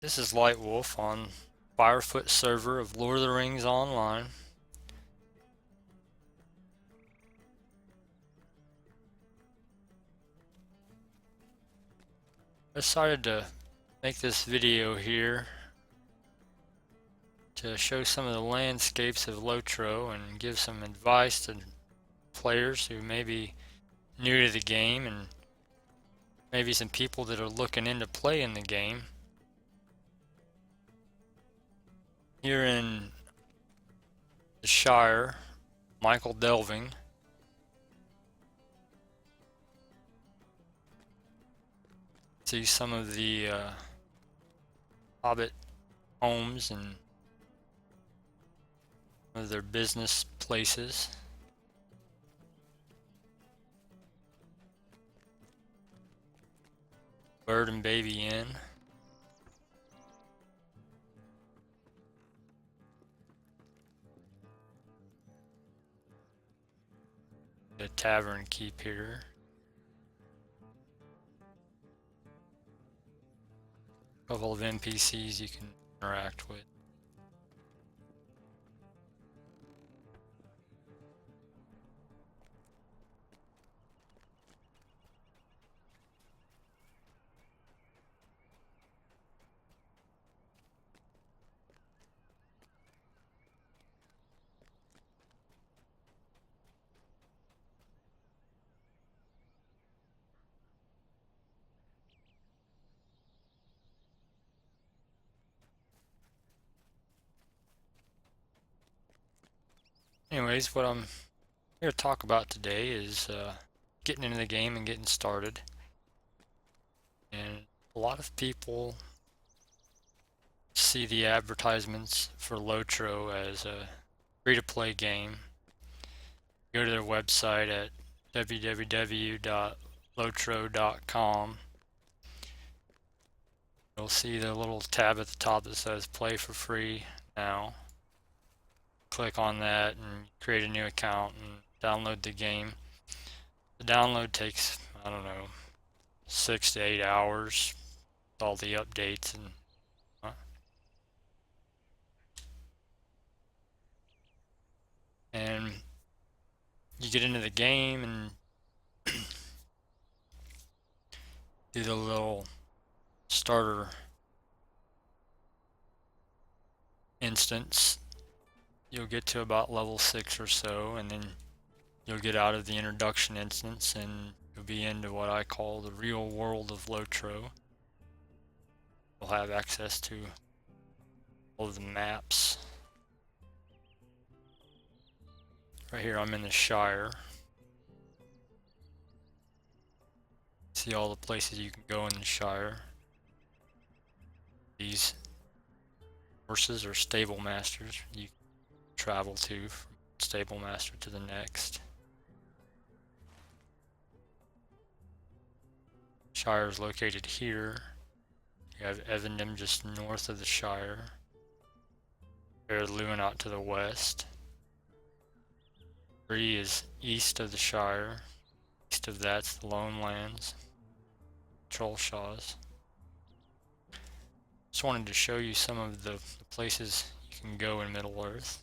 This is Lightwolf on Firefoot server of Lord of the Rings Online. I decided to make this video here to show some of the landscapes of LOTRO and give some advice to players who may be new to the game and maybe some people that are looking into playing the game. Here in the Shire, Michael Delving. See some of the Hobbit homes and of their business places. Bird and Baby Inn. The tavern keep here. A couple of NPCs you can interact with. Anyways, what I'm here to talk about today is getting into the game and getting started. And a lot of people see the advertisements for LOTRO as a free-to-play game. Go to their website at www.lotro.com. You'll see the little tab at the top that says play for free now. Click on that and create a new account and download the game. The download takes, I don't know, 6 to 8 hours with all the updates and you get into the game and do the little starter instance. You'll get to about level 6 or so, and then you'll get out of the introduction instance and you'll be into what I call the real world of LOTRO. You'll have access to all of the maps. Right here I'm in the Shire. See all the places you can go in the Shire. These horses are stable masters you can travel to from stable master to the next. Shire is located here. You have Evendom just north of the Shire. Fair Lewin out to the west. Bree is east of the Shire. East of that's the Lone Lands. Trollshaws. Just wanted to show you some of the places you can go in Middle-earth.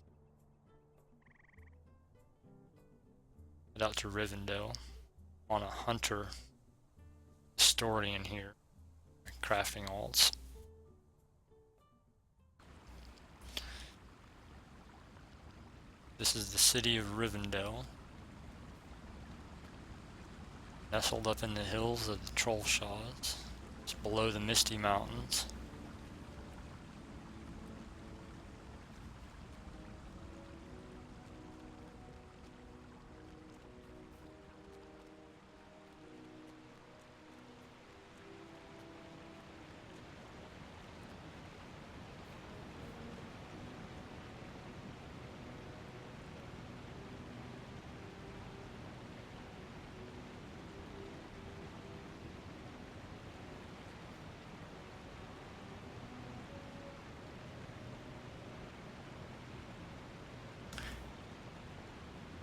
Head out to Rivendell on a hunter historian here, crafting alts. This is the city of Rivendell, nestled up in the hills of the Trollshaws. It's below the Misty Mountains.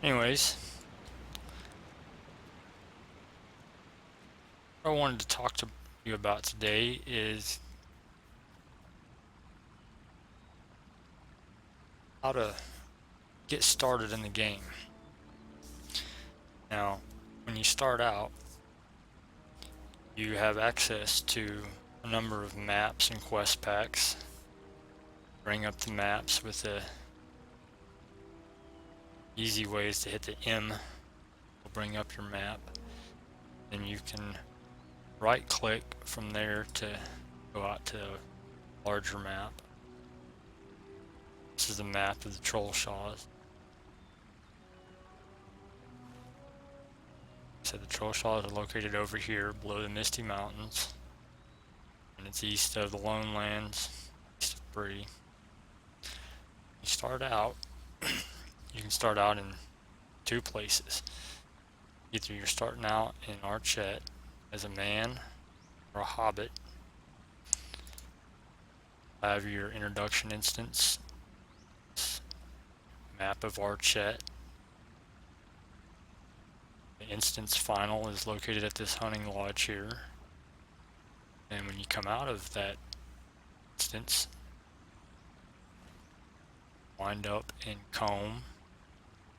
Anyways, what I wanted to talk to you about today is how to get started in the game. Now, when you start out, you have access to a number of maps and quest packs. Bring up the maps with the easy ways to hit the M will bring up your map. And you can right click from there to go out to a larger map. This is the map of the Troll Shaws. So the Troll Shaws are located over here below the Misty Mountains. And it's east of the Lone Lands, east of Bree. You start out, you can start out in two places. Either you're starting out in Archet as a man or a hobbit. Have your introduction instance, map of Archet. The instance final is located at this hunting lodge here. And when you come out of that instance, wind up in Combe,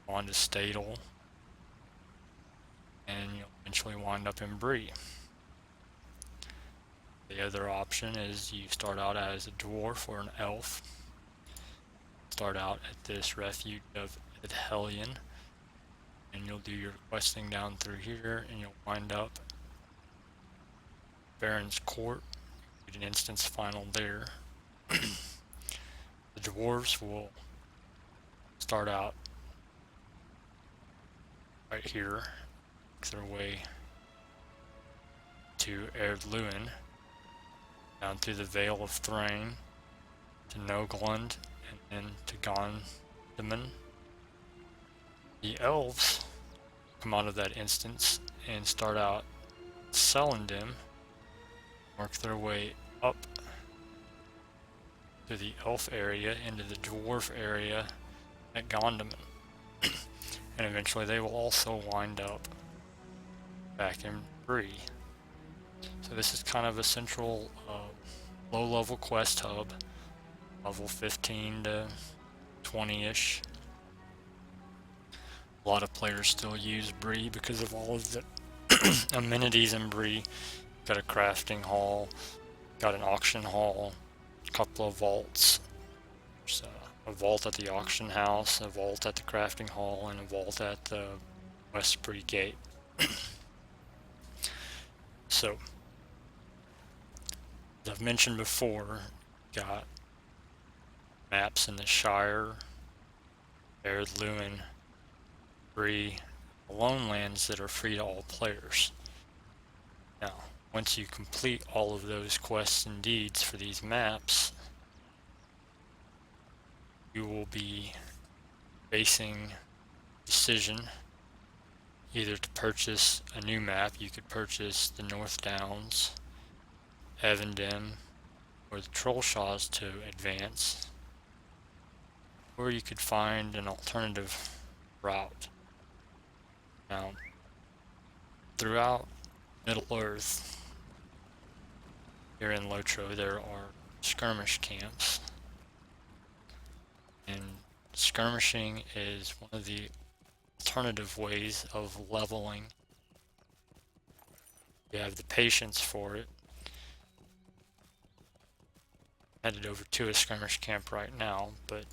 on to Stadel, and you'll eventually wind up in Bree. The other option is you start out as a dwarf or an elf. Start out at this refuge of Hellion, and you'll do your questing down through here, and you'll wind up Baron's Court. Get an instance final there. The dwarves will start out right here, make their way to Erdluin, down through the Vale of Thrain, to Noglund, and then to Gondaman. The elves come out of that instance and start out Celandem, work their way up to the elf area into the dwarf area at Gondaman. And eventually they will also wind up back in Bree. So this is kind of a central low-level quest hub, level 15 to 20-ish. A lot of players still use Bree because of all of the amenities in Bree. Got a crafting hall, got an auction hall, a couple of vaults. There's a vault at the auction house, a vault at the crafting hall, and a vault at the West Bree Gate. So, as I've mentioned before, got maps in the Shire, Erdluin, Bree, the Lone Lands that are free to all players. Now, once you complete all of those quests and deeds for these maps, you will be facing a decision either to purchase a new map. You could purchase the North Downs, Evendem, or the Troll Shaws to advance, or you could find an alternative route. Now, throughout Middle-earth, here in LOTRO, there are skirmish camps, and skirmishing is one of the alternative ways of leveling. You have the patience for it. Headed over to a skirmish camp right now, but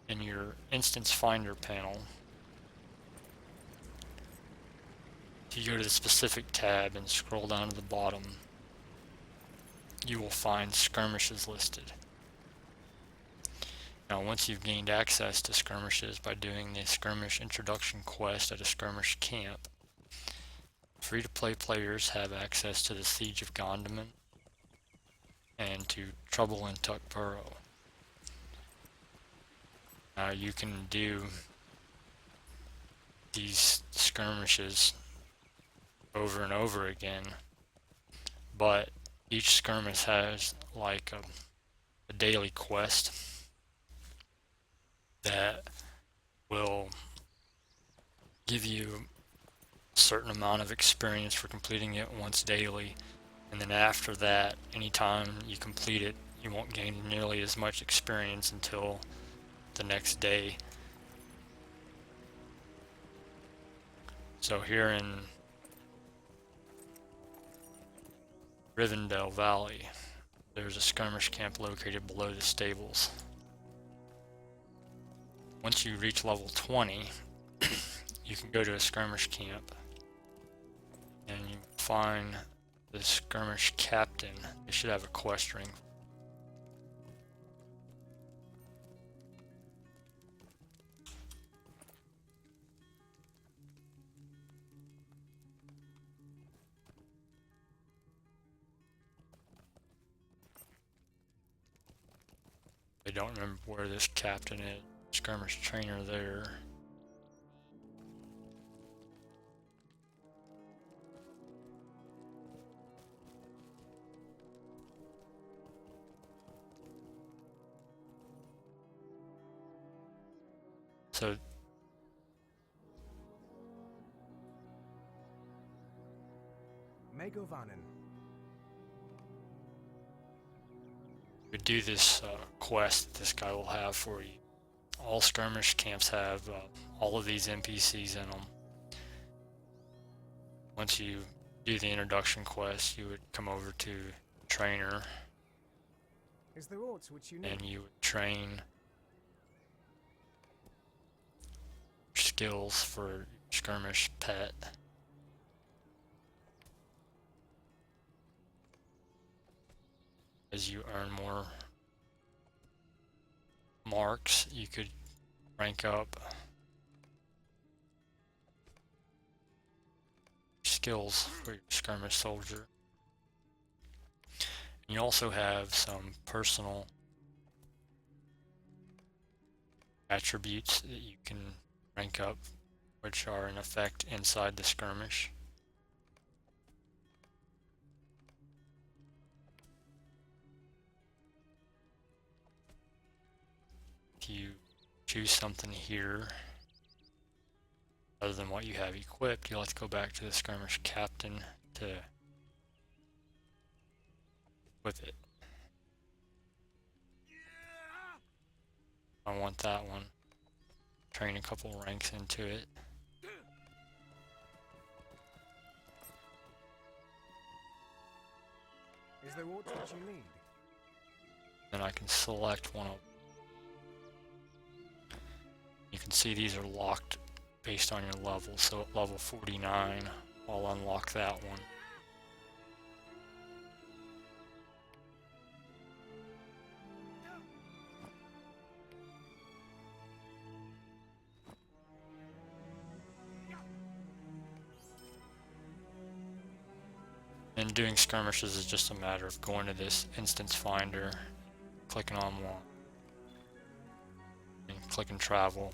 in your instance finder panel, if you go to the specific tab and scroll down to the bottom, you will find skirmishes listed. Now, once you've gained access to skirmishes by doing the skirmish introduction quest at a skirmish camp, free-to-play players have access to the Siege of Gondaman and to Trouble in Tuckborough. Now, you can do these skirmishes over and over again, but each skirmish has like a daily quest that will give you a certain amount of experience for completing it once daily, and then after that, anytime you complete it, you won't gain nearly as much experience until the next day. So here in Rivendell Valley, there's a skirmish camp located below the stables. Once you reach level 20, you can go to a skirmish camp and you find the skirmish captain. They should have a quest ring. I don't remember where this captain is. Skirmish trainer there. So Megovanen. you do this quest that this guy will have for you. All skirmish camps have all of these NPCs in them. Once you do the introduction quest, you would come over to trainer. Is there aught which you need? And you would train skills for your skirmish pet. As you earn more marks, you could rank up skills for your skirmish soldier. And you also have some personal attributes that you can rank up, which are in effect inside the skirmish. If you choose something here other than what you have equipped, you'll have to go back to the skirmish captain to equip it. I want that one. Train a couple ranks into it. Is there aught which you need? Then I can select one of them. You can see these are locked based on your level, so at level 49 I'll unlock that one. And doing skirmishes is just a matter of going to this instance finder, clicking on one, and clicking travel.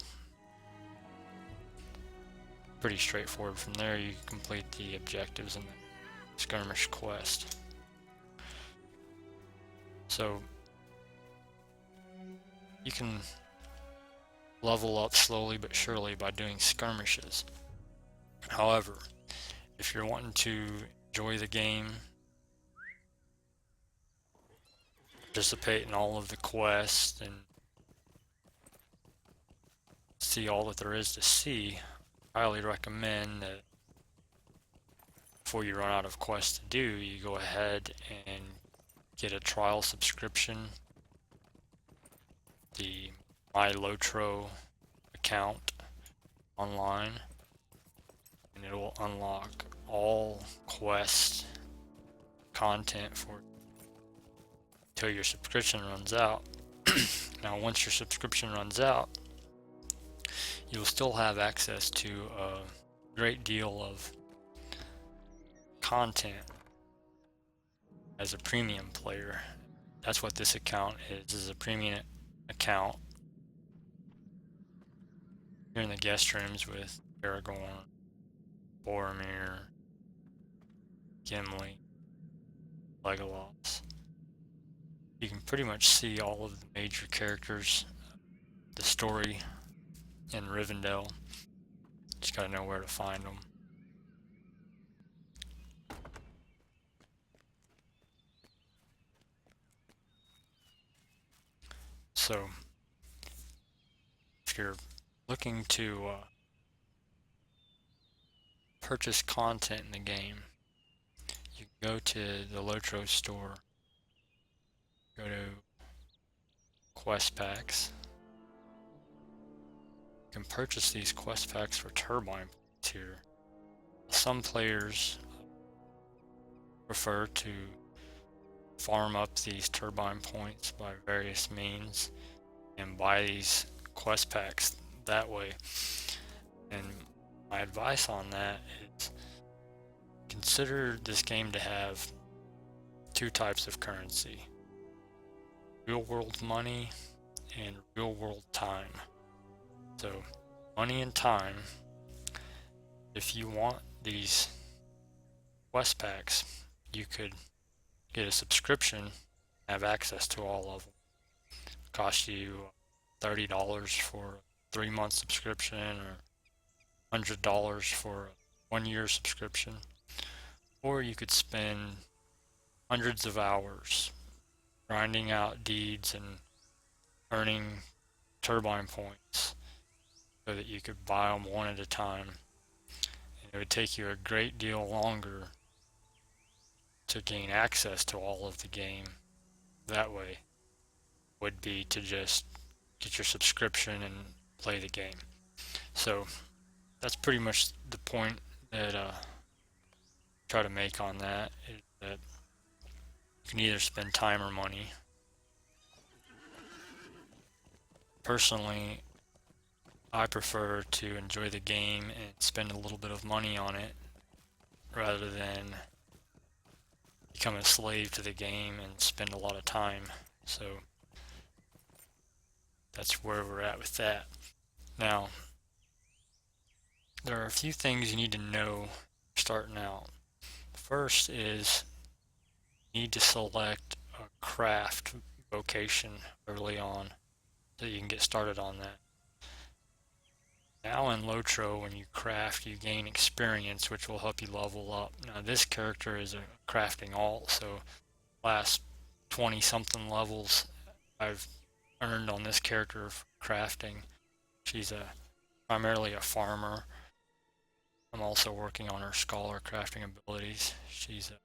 Pretty straightforward. From there you complete the objectives in the skirmish quest. So you can level up slowly but surely by doing skirmishes. However, if you're wanting to enjoy the game, participate in all of the quests, and see all that there is to see, I highly recommend that before you run out of quests to do, you go ahead and get a trial subscription, the LOTRO account online, and it will unlock all quest content for until your subscription runs out. Now once your subscription runs out, you'll still have access to a great deal of content as a premium player. That's what this account is a premium account. You're in the guest rooms with Aragorn, Boromir, Gimli, Legolas. You can pretty much see all of the major characters, the story in Rivendell. Just gotta know where to find them. So if you're looking to purchase content in the game, you can go to the LOTRO store, go to quest packs. You can purchase these quest packs for turbine points here. Some players prefer to farm up these turbine points by various means and buy these quest packs that way. And my advice on that is consider this game to have two types of currency: real world money and real world time. So money and time, if you want these quest packs, you could get a subscription, have access to all of them. Cost you $30 for a 3-month subscription, or $100 for a 1-year subscription. Or you could spend hundreds of hours grinding out deeds and earning turbine points so that you could buy them one at a time. And it would take you a great deal longer to gain access to all of the game that way would be to just get your subscription and play the game. So that's pretty much the point that I try to make on that, is that you can either spend time or money. Personally, I prefer to enjoy the game and spend a little bit of money on it rather than become a slave to the game and spend a lot of time. So that's where we're at with that. Now, there are a few things you need to know starting out. First is you need to select a craft vocation early on so you can get started on that. Now in LOTRO, when you craft, you gain experience, which will help you level up. Now this character is a crafting alt, so last 20 something levels I've earned on this character for crafting. She's primarily a farmer. I'm also working on her scholar crafting abilities. She's a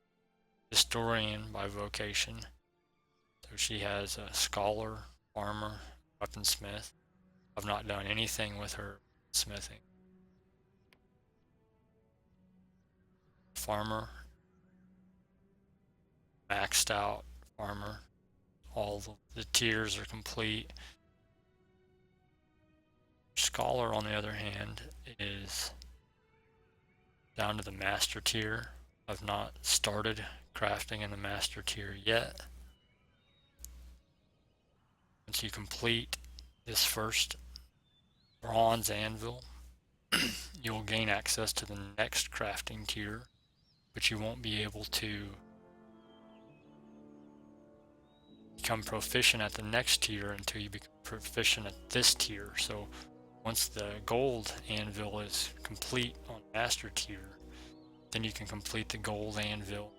historian by vocation, so she has a scholar, farmer, weaponsmith. I've not done anything with her smithing. Farmer, maxed out farmer. All the tiers are complete. Scholar, on the other hand, is down to the master tier. I've not started crafting in the master tier yet. Once you complete this first bronze anvil, you'll gain access to the next crafting tier, but you won't be able to become proficient at the next tier until you become proficient at this tier. So once the gold anvil is complete on master tier, then you can complete the gold anvil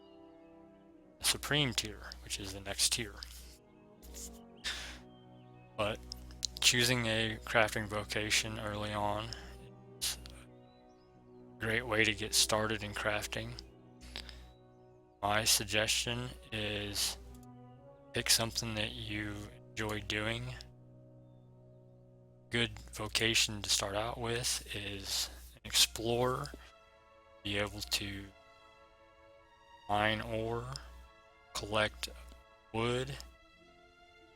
supreme tier, which is the next tier. But choosing a crafting vocation early on is a great way to get started in crafting. My suggestion is pick something that you enjoy doing. Good vocation to start out with is an explorer. Be able to mine ore, collect wood,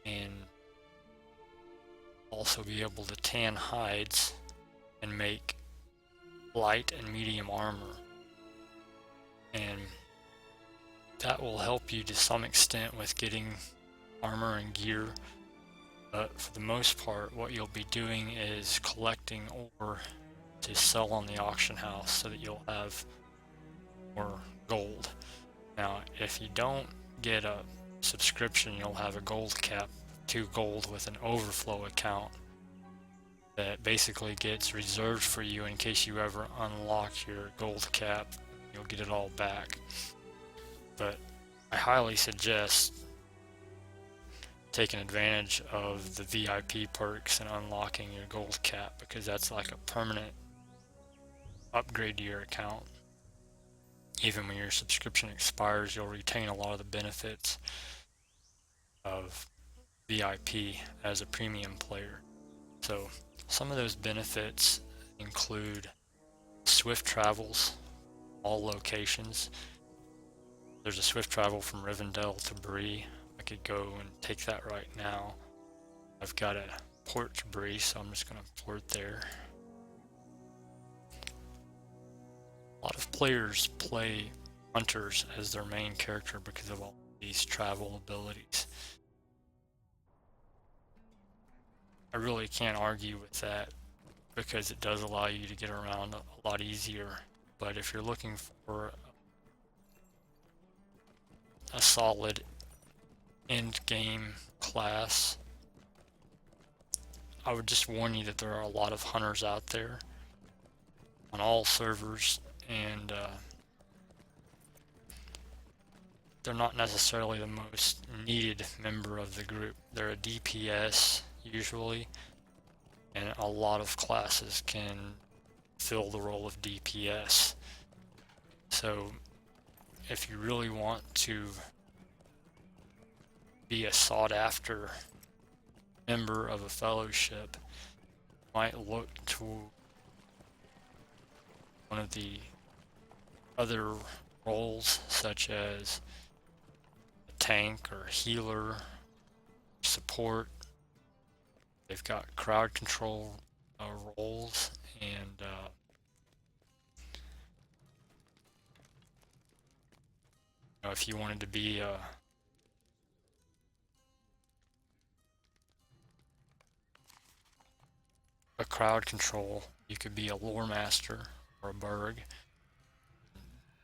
and also be able to tan hides and make light and medium armor. And that will help you to some extent with getting armor and gear, but for the most part what you'll be doing is collecting ore to sell on the auction house so that you'll have more gold. Now if you don't get a subscription, you'll have a gold cap, 2 gold with an overflow account that basically gets reserved for you in case you ever unlock your gold cap. You'll get it all back. But I highly suggest taking advantage of the VIP perks and unlocking your gold cap, because that's like a permanent upgrade to your account. Even when your subscription expires, you'll retain a lot of the benefits of VIP as a premium player. So some of those benefits include swift travels, all locations. There's a swift travel from Rivendell to Bree. I could go and take that right now. I've got a port to Bree, so I'm just going to port there. A lot of players play hunters as their main character because of all these travel abilities. I really can't argue with that because it does allow you to get around a lot easier. But if you're looking for a solid end game class, I would just warn you that there are a lot of hunters out there on all servers, and they're not necessarily the most needed member of the group. They're a DPS usually, and a lot of classes can fill the role of DPS. So if you really want to be a sought after member of a fellowship, you might look to one of the other roles, such as a tank or healer, support. They've got crowd control roles, and if you wanted to be a crowd control, you could be a lore master or a burg.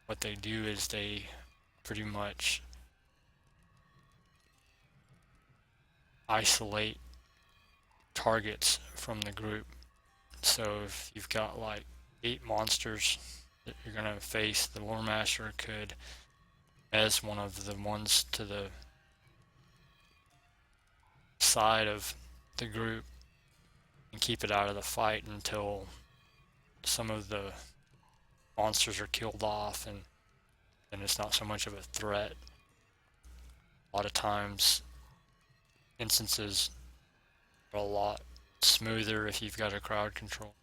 What they do is they pretty much isolate targets from the group. So if you've got like 8 monsters that you're going to face, the lore master could, as one of the ones to the side of the group, and keep it out of the fight until some of the monsters are killed off, and then it's not so much of a threat. A lot of times instances are a lot smoother if you've got a crowd control.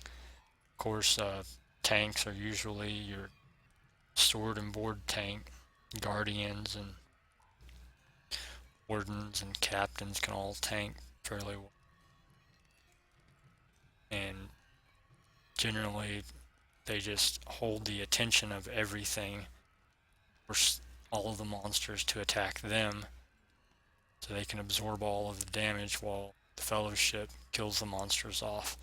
Of course, tanks are usually your sword and board tank. Guardians and wardens and captains can all tank fairly well. And generally they just hold the attention of everything, force all of the monsters to attack them so they can absorb all of the damage while the fellowship kills the monsters off.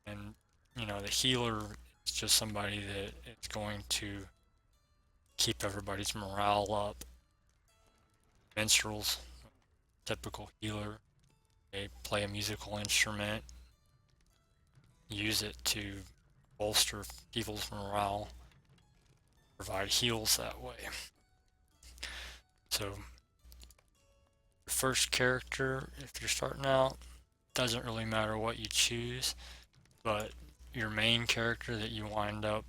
And the healer is just somebody that is going to keep everybody's morale up. Minstrels, typical healer, they play a musical instrument, use it to bolster people's morale, provide heals that way. So your first character, if you're starting out, doesn't really matter what you choose, but your main character that you wind up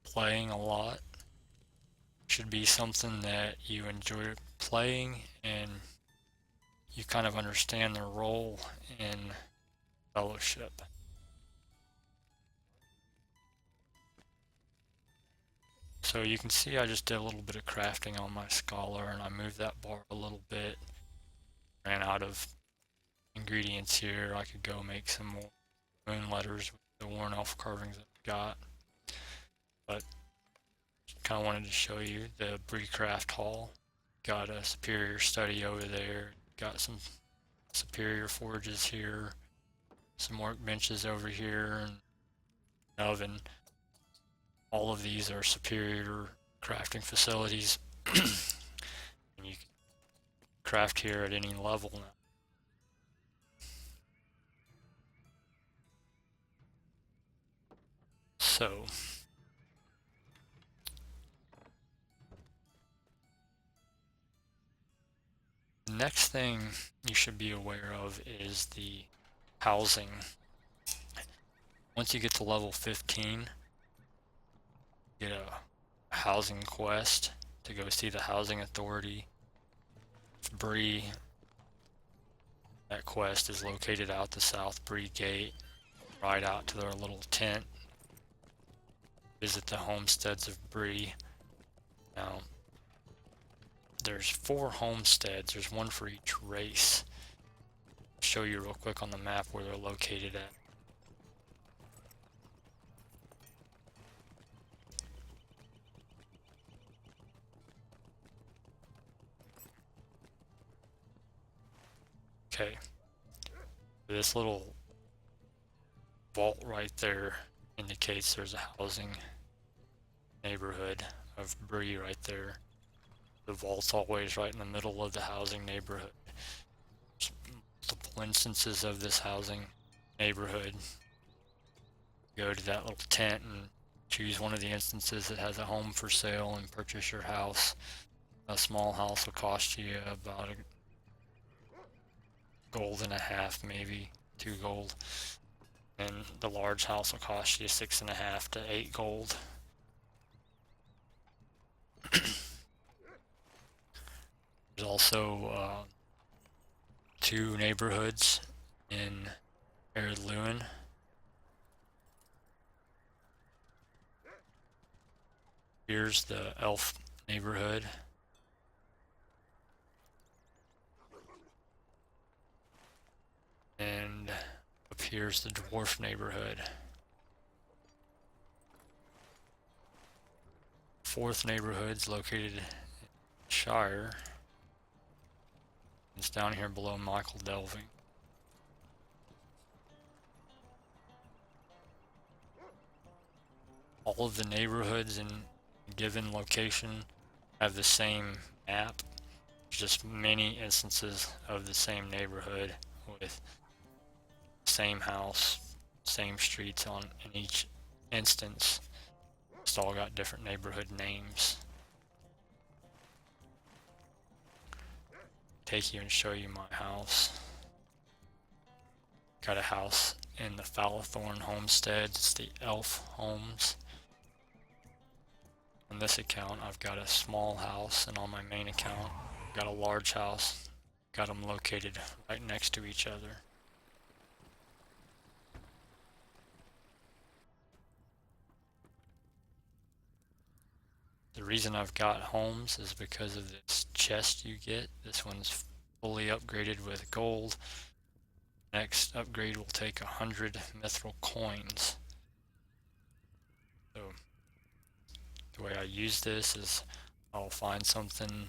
playing a lot should be something that you enjoy playing and you kind of understand their role in fellowship. So you can see I just did a little bit of crafting on my scholar, and I moved that bar a little bit. Ran out of ingredients here. I could go make some more moon letters with the worn elf carvings I've got. But kind of wanted to show you the Breecraft Hall. Got a superior study over there. Got some superior forges here. Some workbenches over here, and an oven. All of these are superior crafting facilities. And you can craft here at any level now. So next thing you should be aware of is the housing. Once you get to level 15, you get a housing quest to go see the housing authority. Bree, that quest is located out the South Bree Gate, right out to their little tent. Visit the homesteads of Bree. Now, there's 4 homesteads. There's one for each race. I'll show you real quick on the map where they're located at. Okay, this little vault right there indicates there's a housing neighborhood of Bree right there. The vault's always right in the middle of the housing neighborhood. There's multiple instances of this housing neighborhood. Go to that little tent and choose one of the instances that has a home for sale and purchase your house. A small house will cost you about a gold and a half, maybe 2 gold, and the large house will cost you 6.5 to 8 gold. There's also 2 neighborhoods in Lewin. Here's the elf neighborhood. And up here's the dwarf neighborhood. 4th neighborhood's located in Shire. It's down here below Michael Delving. All of the neighborhoods in a given location have the same map. There's just many instances of the same neighborhood with same house, same streets in each instance. It's all got different neighborhood names. Take you and show you my house. Got a house in the Fallowthorn homestead. It's the elf homes. On this account I've got a small house, and on my main account I've got a large house. Got them located right next to each other. The reason I've got homes is because of this chest you get. This one's fully upgraded with gold. Next upgrade will take 100 mithril coins. So the way I use this is I'll find something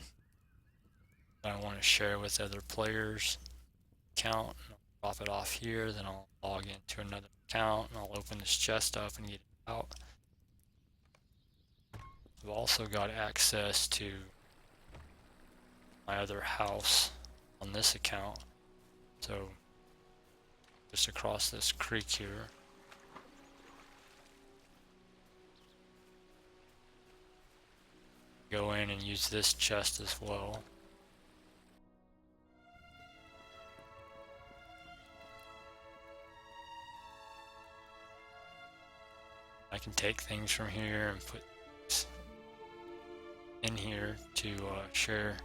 that I want to share with other players. Account, and I'll drop it off here, then I'll log into another account and I'll open this chest up and get it out. I've also got access to my other house on this account. So just across this creek here. Go in and use this chest as well. I can take things from here and put in here to share.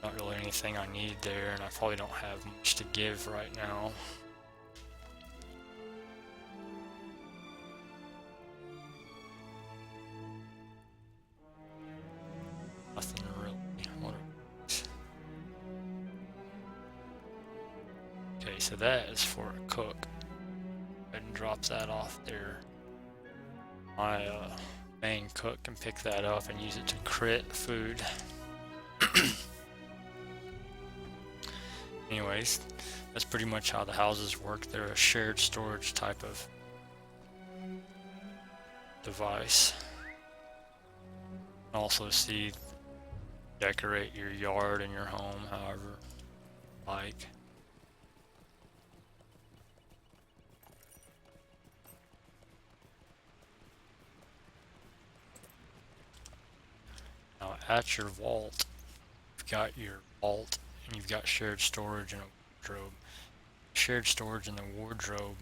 Not really anything I need there, and I probably don't have much to give right now. Nothing really. Okay, so that is for a cook. Go ahead and drop that off there. My main cook can pick that up and use it to crit food. Anyways, that's pretty much how the houses work. They're a shared storage type of device. Also see, decorate your yard and your home however you like. Now at your vault, you've got your vault and you've got shared storage and a wardrobe. Shared storage and the wardrobe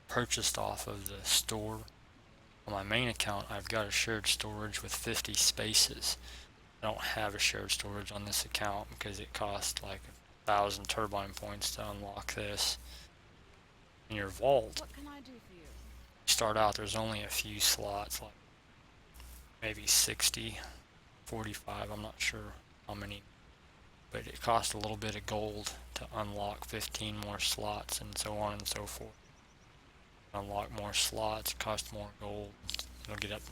purchased off of the store. On my main account, I've got a shared storage with 50 spaces. I don't have a shared storage on this account because it costs like 1,000 turbine points to unlock this. In your vault, What can I do for you? you start out, there's only a few slots, like maybe 60, 45, I'm not sure how many, but it costs a little bit of gold to unlock 15 more slots and so on and so forth. Unlock more slots, cost more gold. It'll get up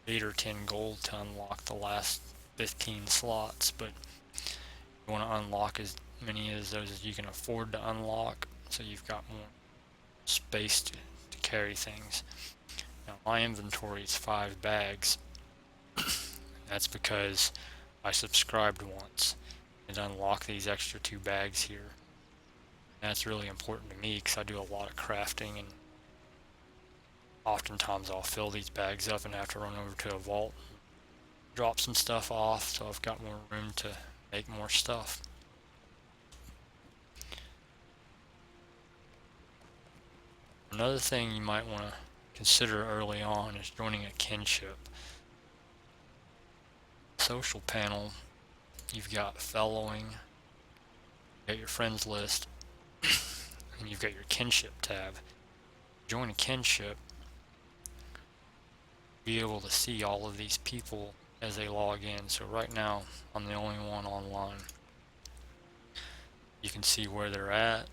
8 or 10 gold to unlock the last 15 slots, but you want to unlock as many of those as you can afford to unlock, so you've got more space to carry things. Now my inventory is 5 bags. That's because I subscribed once and unlocked these extra 2 bags here. And that's really important to me because I do a lot of crafting, and oftentimes I'll fill these bags up and have to run over to a vault and drop some stuff off, so I've got more room to make more stuff. Another thing you might want to consider early on is joining a kinship. Social panel, you've got fellowing, you've got your friends list, and you've got your kinship tab. Join a kinship, be able to see all of these people as they log in. So right now I'm the only one online. You can see where they're at,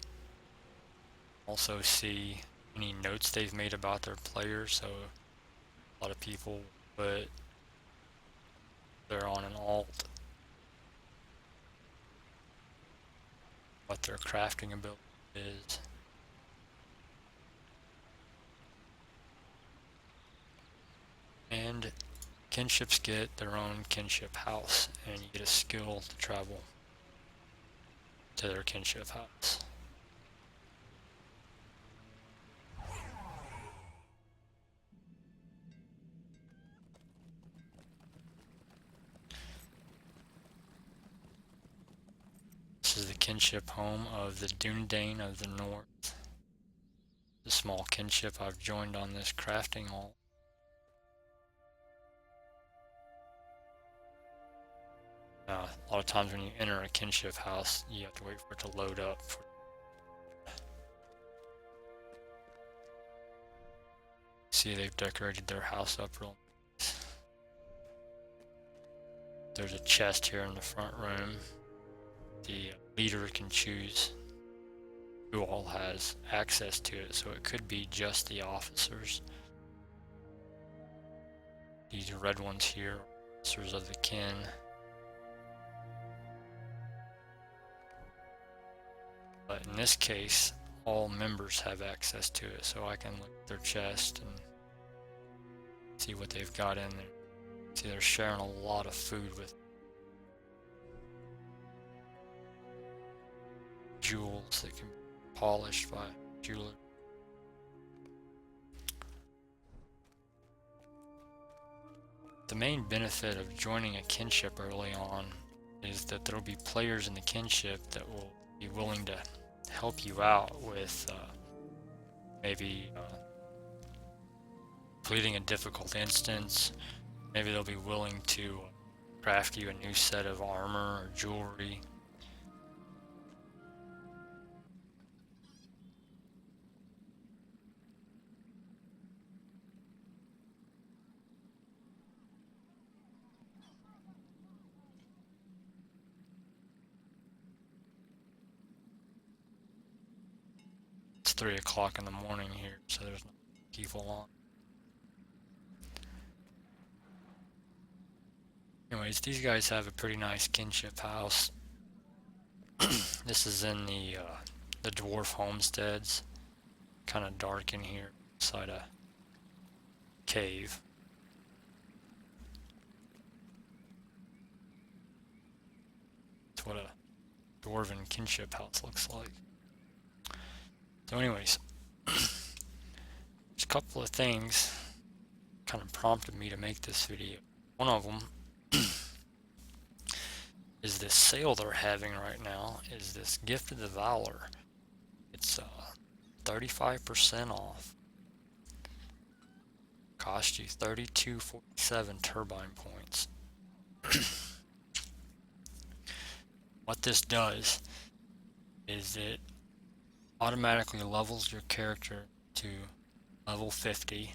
also see any notes they've made about their players. So a lot of people put they're on an alt, what their crafting ability is. And kinships get their own kinship house, and you get a skill to travel to their kinship house. This is the kinship home of the Dúnedain of the North. The small kinship I've joined on this crafting alt. A lot of times when you enter a kinship house, you have to wait for it to load up. See, they've decorated their house up real nice. There's a chest here in the front room. The leader can choose who all has access to it, so it could be just the officers. These red ones here, officers of the kin. But in this case, all members have access to it, so I can look at their chest and see what they've got in there. See, they're sharing a lot of food with jewels that can be polished by a jeweler. The main benefit of joining a kinship early on is that there will be players in the kinship that will be willing to help you out with maybe completing a difficult instance. Maybe they'll be willing to craft you a new set of armor or jewelry. It's 3 o'clock in the morning here, so there's no people on. Anyways, these guys have a pretty nice kinship house. This is in the dwarf homesteads. Kind of dark in here, inside a cave. That's what a dwarven kinship house looks like. So anyways, there's a couple of things kind of prompted me to make this video. One of them is this sale they're having right now, is this Gift of the Valor. It's 35% off. Cost you 3247 turbine points. What this does is it automatically levels your character to level 50,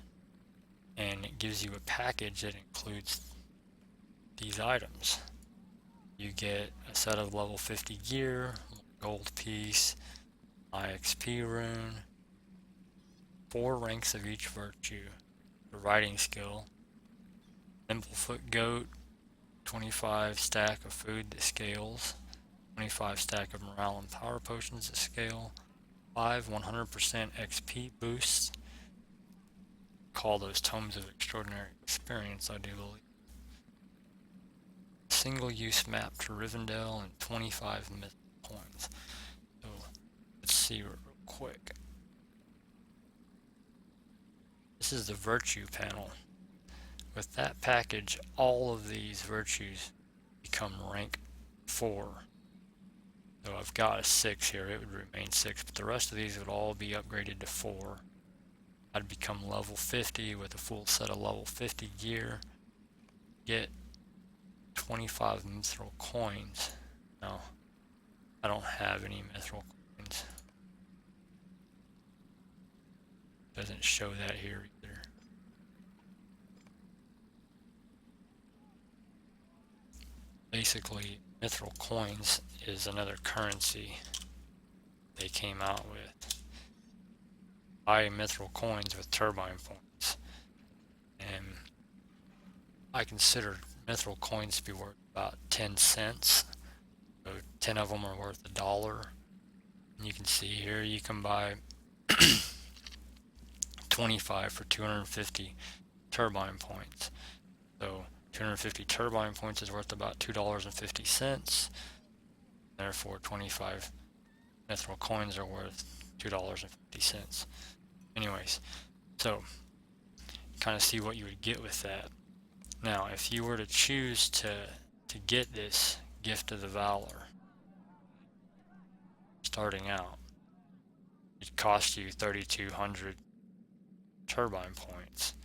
and it gives you a package that includes these items. You get a set of level 50 gear, gold piece, IXP rune, 4 ranks of each virtue, the riding skill, Nimblefoot goat, 25 stack of food that scales, 25 stack of morale and power potions that scale, 5 100% XP boosts, call those tomes of extraordinary experience, I do believe. Single use map to Rivendell and 25 myth points. So let's see real quick. This is the virtue panel. With that package, all of these virtues become rank 4. So I've got a 6 here, it would remain 6, but the rest of these would all be upgraded to 4. I'd become level 50 with a full set of level 50 gear. Get 25 mithril coins. Now, I don't have any mithril coins. Doesn't show that here either. Basically, mithril coins is another currency they came out with. Buy mithril coins with turbine points, and I consider mithril coins to be worth about 10 cents. So 10 of them are worth $1. And you can see here you can buy 25 for 250 turbine points. So 250 turbine points is worth about $2.50. Therefore 25 mithril coins are worth $2.50. Anyways, so kind of see what you would get with that. Now, if you were to choose to get this Gift of the Valor, starting out, it cost you 3,200 turbine points.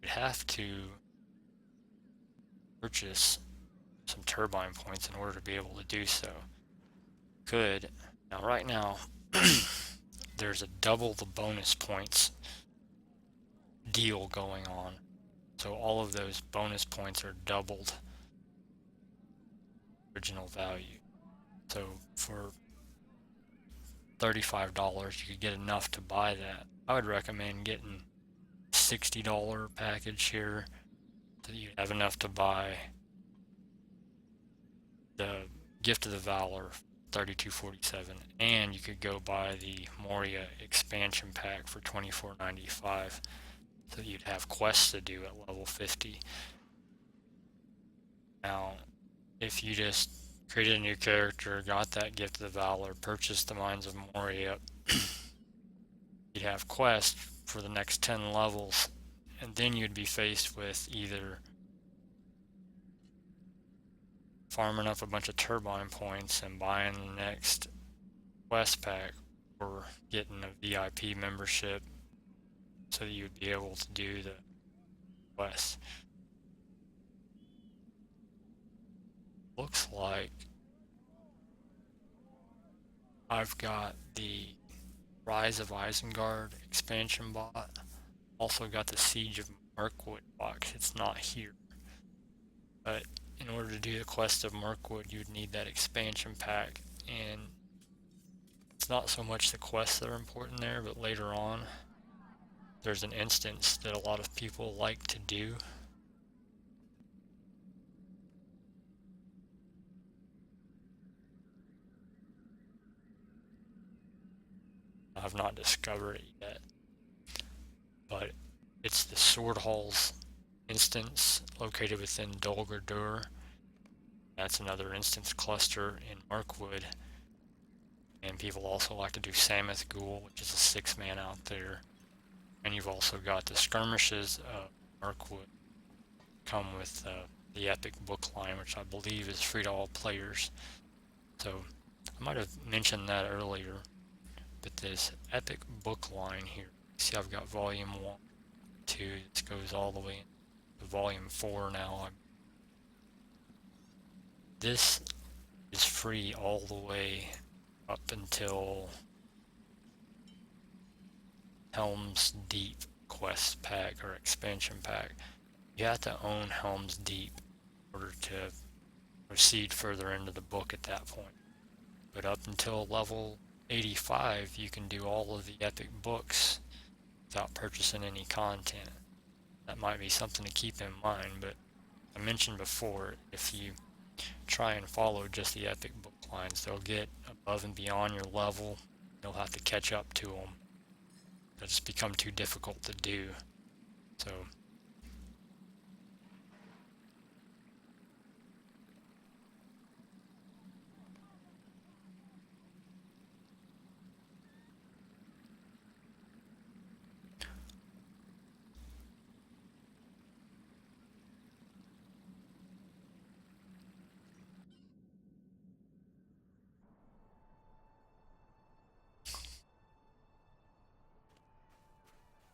You'd have to purchase some turbine points in order to be able to do so. Good. Now, right now, there's a double the bonus points deal going on. So all of those bonus points are doubled original value. So for $35, you could get enough to buy that. I would recommend getting a $60 package here so that you have enough to buy the Gift of the Valor 3247, and you could go buy the Moria expansion pack for $24.95 so that you'd have quests to do at level 50. Now, if you just created a new character, got that Gift of the Valor, purchased the Mines of Moria, you'd have quests for the next 10 levels, and then you'd be faced with either farming up a bunch of turbine points and buying the next quest pack, or getting a VIP membership so that you'd be able to do the quests. Looks like I've got the Rise of Isengard expansion bot. Also got the Siege of Mirkwood box. It's not here, but in order to do the quest of Mirkwood, you'd need that expansion pack, and it's not so much the quests that are important there, but later on there's an instance that a lot of people like to do. I've not discovered it yet, but it's the Sword Halls instance located within Dol Guldur. That's another instance cluster in Mirkwood, and people also like to do Sammath Ghoul, which is a 6-man out there. And you've also got the skirmishes of Mark would come with the Epic book line, which I believe is free to all players. So I might have mentioned that earlier, but this Epic book line here, see I've got volume 1, 2, this goes all the way to volume 4 now. This is free all the way up until Helm's Deep quest pack or expansion pack. You have to own Helm's Deep in order to proceed further into the book at that point. But up until level 85, you can do all of the epic books without purchasing any content. That might be something to keep in mind, but I mentioned before, if you try and follow just the epic book lines, they'll get above and beyond your level. You'll have to catch up to them. They'll just become too difficult to do. So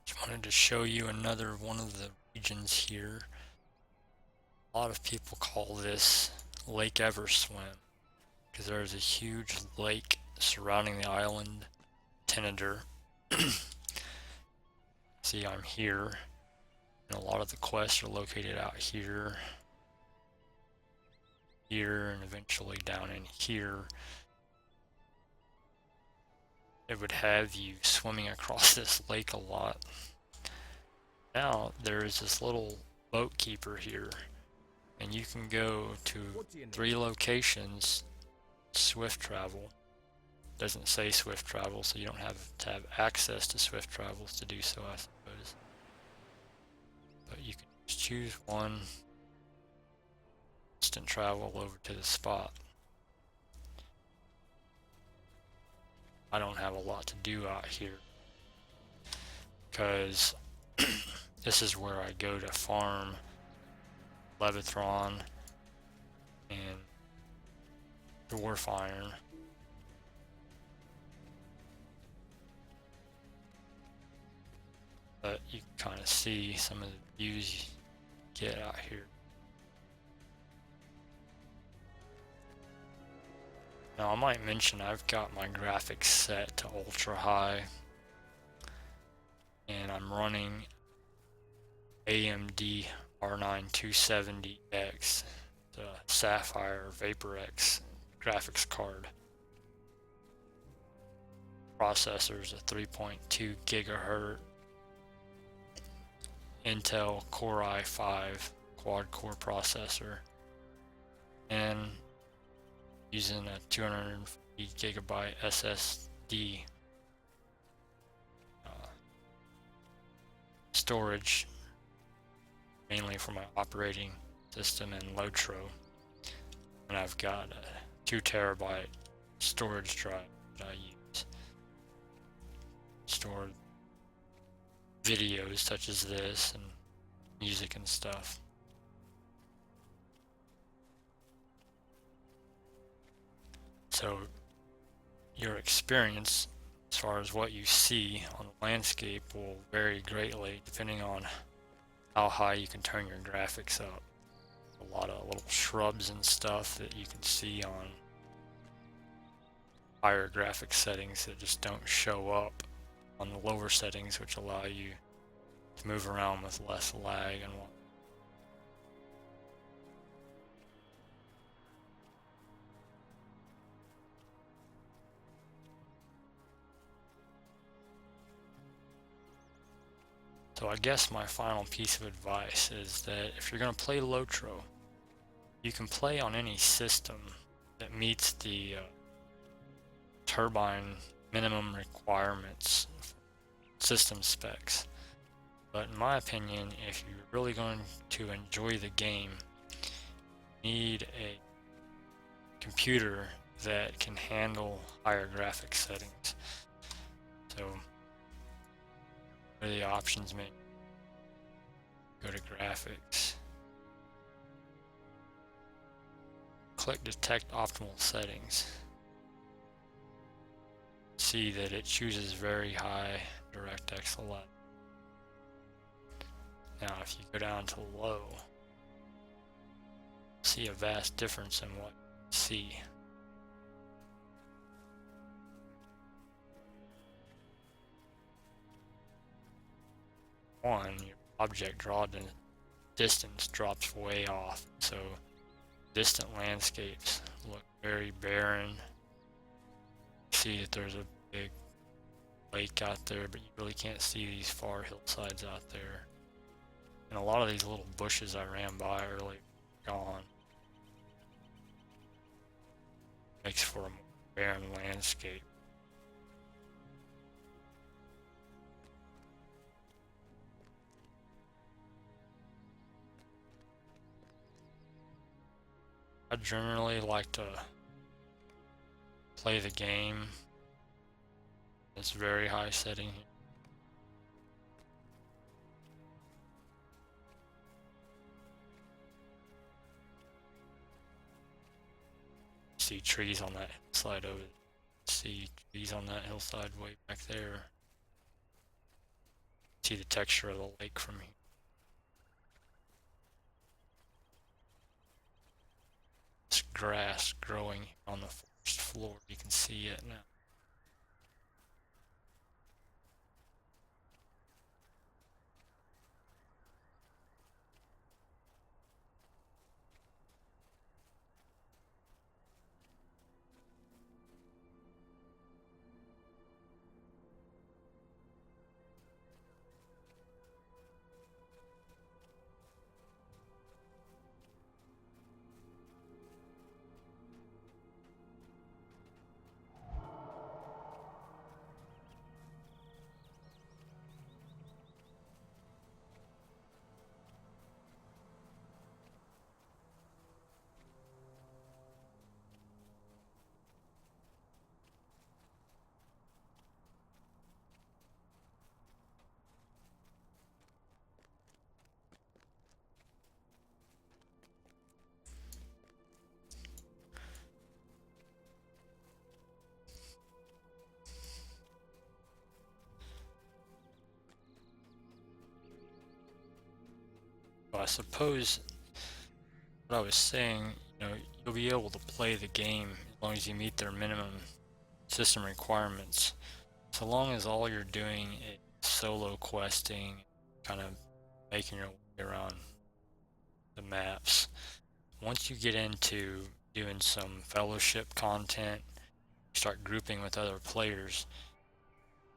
just wanted to show you another one of the regions here. A lot of people call this Lake Everswim because there's a huge lake surrounding the island Tenader. See, I'm here, and a lot of the quests are located out here, here, and eventually down in here. It would have you swimming across this lake a lot. Now there is this little boat keeper here, and you can go to 3 locations, swift travel. Doesn't say swift travel, so you don't have to have access to swift travels to do so, I suppose. But you can just choose one, instant travel over to the spot. I don't have a lot to do out here because this is where I go to farm Levitron and Dwarf Iron. But you can kind of see some of the views you get out here. Now I might mention I've got my graphics set to ultra high, and I'm running AMD R9 270X, the Sapphire Vapor X graphics card. Processor's a 3.2 gigahertz Intel Core i5 quad core processor, and using a 250 gigabyte SSD storage, mainly for my operating system and LOTRO. And I've got a 2 terabyte storage drive that I use. Store videos such as this and music and stuff. So your experience as far as what you see on the landscape will vary greatly depending on how high you can turn your graphics up. A lot of little shrubs and stuff that you can see on higher graphics settings that just don't show up on the lower settings, which allow you to move around with less lag and whatnot. So I guess my final piece of advice is that if you're going to play LOTRO, you can play on any system that meets the turbine minimum requirements system specs. But in my opinion, if you're really going to enjoy the game, you need a computer that can handle higher graphics settings. So what are the options? Maybe Go to graphics. Click detect optimal settings. See that it chooses very high DirectX 11. Now if you go down to low, see a vast difference in what you see. One, your object draw distance drops way off, so distant landscapes look very barren. See that there's a big lake out there, but you really can't see these far hillsides out there. And a lot of these little bushes I ran by earlier are gone. Makes for a more barren landscape. I generally like to play the game. It's very high setting. See trees on that hillside over there. See trees on that hillside way back there. See the texture of the lake from here. It's grass growing on the first floor. You can see it now. Well, I suppose what I was saying, you'll be able to play the game as long as you meet their minimum system requirements. So long as all you're doing is solo questing, kind of making your way around the maps. Once you get into doing some fellowship content, start grouping with other players,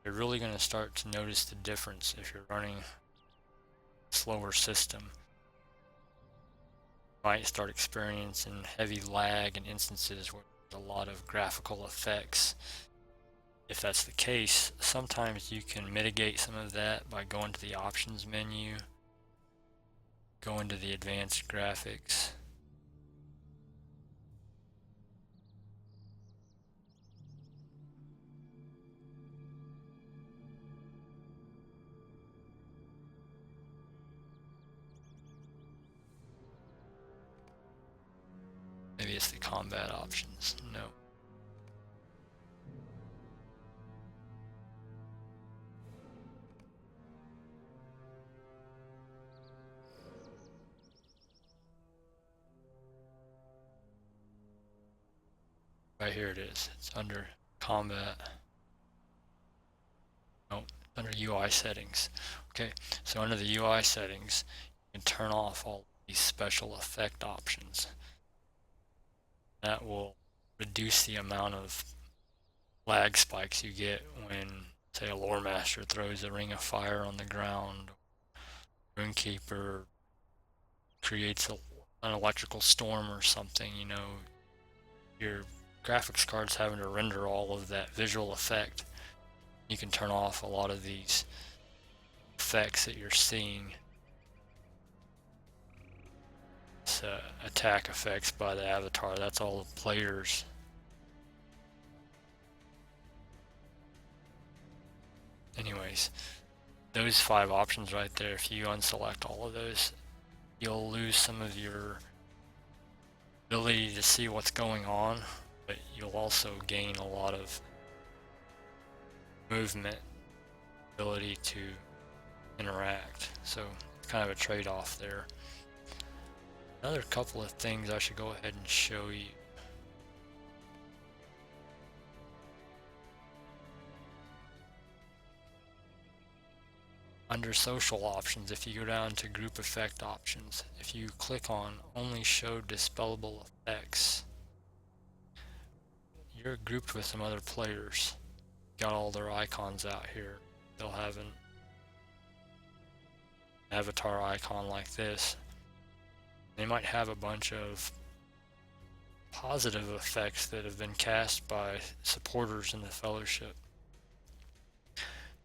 you're really going to start to notice the difference if you're running a slower system. You might start experiencing heavy lag in instances where there's a lot of graphical effects. If that's the case, sometimes you can mitigate some of that by going to the options menu, go into the advanced graphics. Maybe it's the combat options. No. Right here it is. It's under combat. No, under UI settings. Okay, so under the UI settings, you can turn off all these special effect options. That will reduce the amount of lag spikes you get when, say, a lore master throws a ring of fire on the ground, runekeeper creates an electrical storm or something. Your graphics card's having to render all of that visual effect. You can turn off a lot of these effects that you're seeing. It's attack effects by the avatar. That's all the players. Anyways, those 5 options right there, if you unselect all of those, you'll lose some of your ability to see what's going on, but you'll also gain a lot of movement, ability to interact. So it's kind of a trade-off there. Another couple of things I should go ahead and show you. Under social options, if you go down to group effect options, if you click on only show dispellable effects, you're grouped with some other players. Got all their icons out here. They'll have an avatar icon like this. They might have a bunch of positive effects that have been cast by supporters in the fellowship.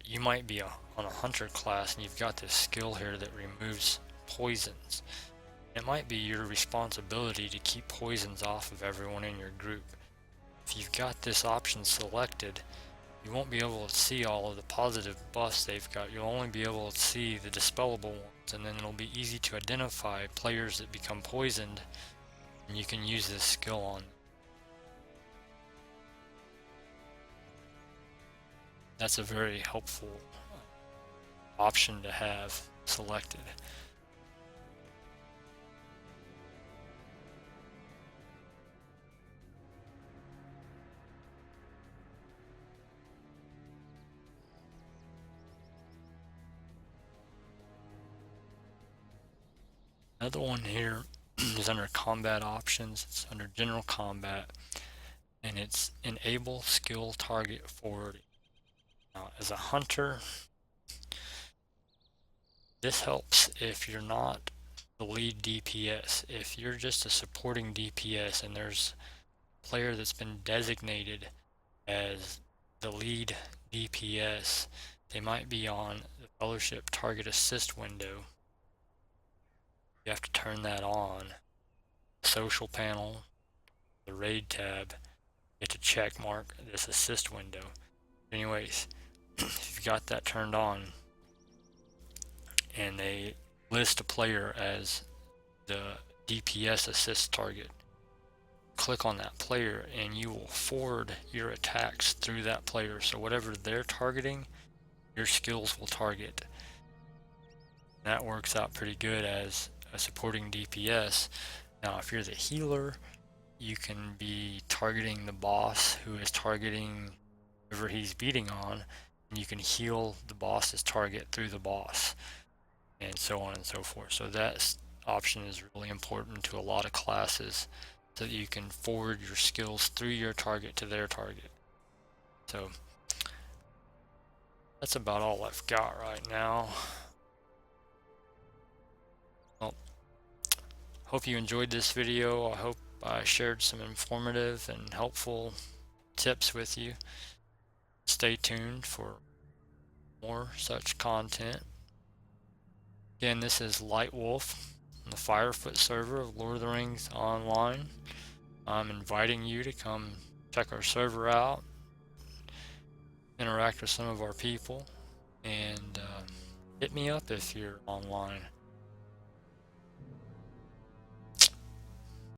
You might be on a hunter class and you've got this skill here that removes poisons. It might be your responsibility to keep poisons off of everyone in your group. If you've got this option selected, you won't be able to see all of the positive buffs they've got. You'll only be able to see the dispellable ones, and then it'll be easy to identify players that become poisoned, and you can use this skill on them. That's a very helpful option to have selected. Another one here is under combat options. It's under general combat, and it's enable skill target forwarding. Now, as a hunter, this helps if you're not the lead DPS. If you're just a supporting DPS and there's a player that's been designated as the lead DPS, they might be on the fellowship target assist window. You have to turn that on. Social panel, the raid tab, you have to check mark this assist window. Anyways, if you've got that turned on and they list a player as the DPS assist target, click on that player and you will forward your attacks through that player. So whatever they're targeting, your skills will target. That works out pretty good as a supporting DPS. Now if you're the healer, you can be targeting the boss who is targeting whoever he's beating on, and you can heal the boss's target through the boss, and so on and so forth. So that option is really important to a lot of classes, so that you can forward your skills through your target to their target. So that's about all I've got right now. Well, hope you enjoyed this video. I hope I shared some informative and helpful tips with you. Stay tuned for more such content. Again, this is Light Wolf on the Firefoot server of Lord of the Rings Online. I'm inviting you to come check our server out, interact with some of our people, and hit me up if you're online.